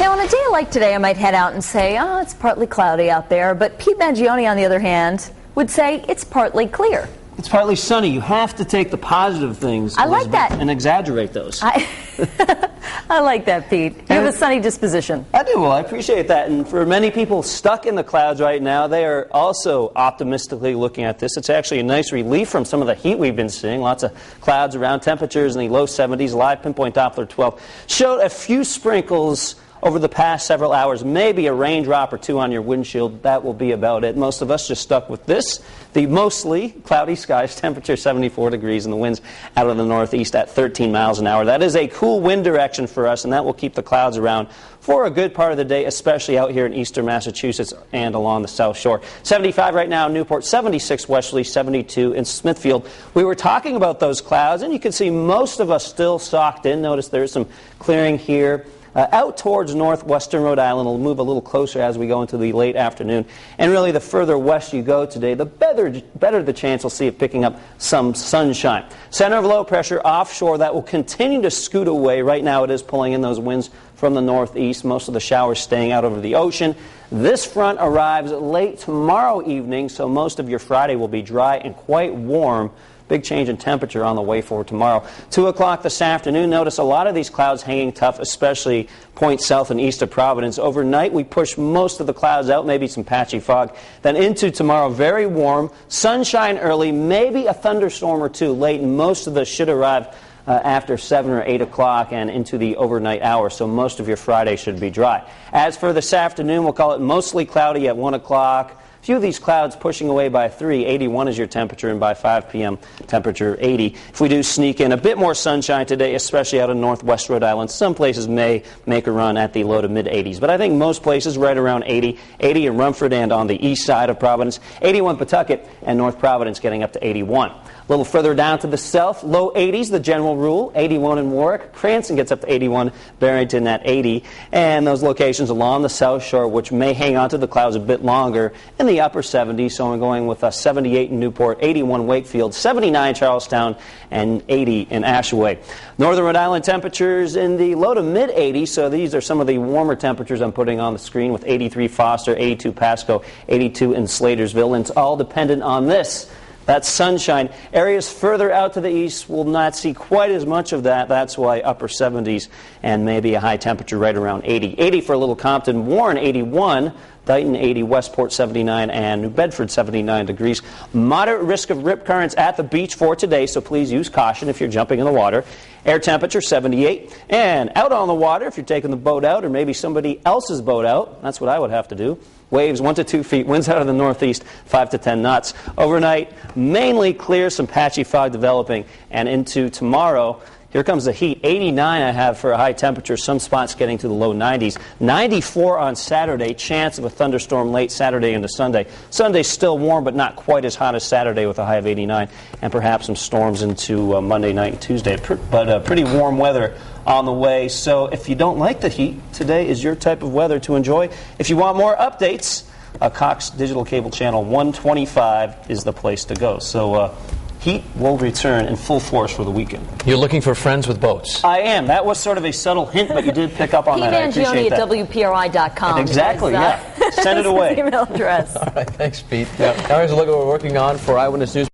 Now, on a day like today, I might head out and say, oh, it's partly cloudy out there. But Pete Mangione, on the other hand, would say it's partly clear. It's partly sunny. You have to take the positive things, I like that. and exaggerate those. I like that, Pete. You have a sunny disposition. I do. Well, I appreciate that. And for many people stuck in the clouds right now, they are also optimistically looking at this. It's actually a nice relief from some of the heat we've been seeing. Lots of clouds around, temperatures in the low 70s, live pinpoint Doppler 12. Showed a few sprinkles over the past several hours, maybe a raindrop or two on your windshield. That will be about it. Most of us just stuck with this. The mostly cloudy skies, temperature 74 degrees, and the winds out of the northeast at 13 miles an hour. That is a cool wind direction for us, and that will keep the clouds around for a good part of the day, especially out here in eastern Massachusetts and along the South Shore. 75 right now in Newport, 76 Westerly, 72 in Smithfield. We were talking about those clouds, and you can see most of us still socked in. Notice there's some clearing here. Out towards northwestern Rhode Island. It'll move a little closer as we go into the late afternoon. And really, the further west you go today, the better the chance you'll see it picking up some sunshine. Center of low pressure offshore, that will continue to scoot away. Right now, it is pulling in those winds from the northeast. Most of the showers staying out over the ocean. This front arrives late tomorrow evening, so most of your Friday will be dry and quite warm. Big change in temperature on the way for tomorrow. 2 o'clock this afternoon, notice a lot of these clouds hanging tough, especially points south and east of Providence. Overnight, we push most of the clouds out, maybe some patchy fog. Then into tomorrow, very warm, sunshine early, maybe a thunderstorm or two late, and most of this should arrive after 7 or 8 o'clock and into the overnight hours, so most of your Friday should be dry. As for this afternoon, we'll call it mostly cloudy at 1 o'clock. A few of these clouds pushing away by 3. 81 is your temperature, and by 5 p.m. temperature 80. If we do sneak in a bit more sunshine today, especially out in northwest Rhode Island, some places may make a run at the low to mid 80s. But I think most places right around 80. 80 in Rumford and on the east side of Providence. 81 Pawtucket and North Providence getting up to 81. A little further down to the south, low 80s, the general rule. 81 in Warwick. Cranston gets up to 81. Barrington at 80. And those locations along the South Shore, which may hang on to the clouds a bit longer, in the upper 70s. So I'm going with 78 in Newport, 81 Wakefield, 79 Charlestown, and 80 in Ashaway. Northern Rhode Island temperatures in the low to mid 80s. So these are some of the warmer temperatures I'm putting on the screen, with 83 Foster, 82 Pasco, 82 in Slatersville. And it's all dependent on this. That's sunshine. Areas further out to the east will not see quite as much of that. That's why upper 70s and maybe a high temperature right around 80. 80 for Little Compton, Warren 81, Dighton 80, Westport 79, and New Bedford 79 degrees. Moderate risk of rip currents at the beach for today, so please use caution if you're jumping in the water. Air temperature 78. And out on the water, if you're taking the boat out or maybe somebody else's boat out, that's what I would have to do. Waves 1 to 2 feet, winds out of the northeast 5 to 10 knots. Overnight, mainly clear, some patchy fog developing, and into tomorrow, here comes the heat. 89 I have for a high temperature, some spots getting to the low 90s. 94 on Saturday, chance of a thunderstorm late Saturday into Sunday. Sunday's still warm, but not quite as hot as Saturday with a high of 89, and perhaps some storms into Monday night and Tuesday. But pretty warm weather on the way. So if you don't like the heat, today is your type of weather to enjoy. If you want more updates, Cox Digital Cable Channel 125 is the place to go. So heat will return in full force for the weekend. You're looking for friends with boats. I am. That was sort of a subtle hint, but you did pick up on that. I appreciate that. PeteMangione@WPRI.com. Exactly, yeah. Send it away. Email address. All right, thanks, Pete. Now here's a look at what we're working on for Eyewitness News.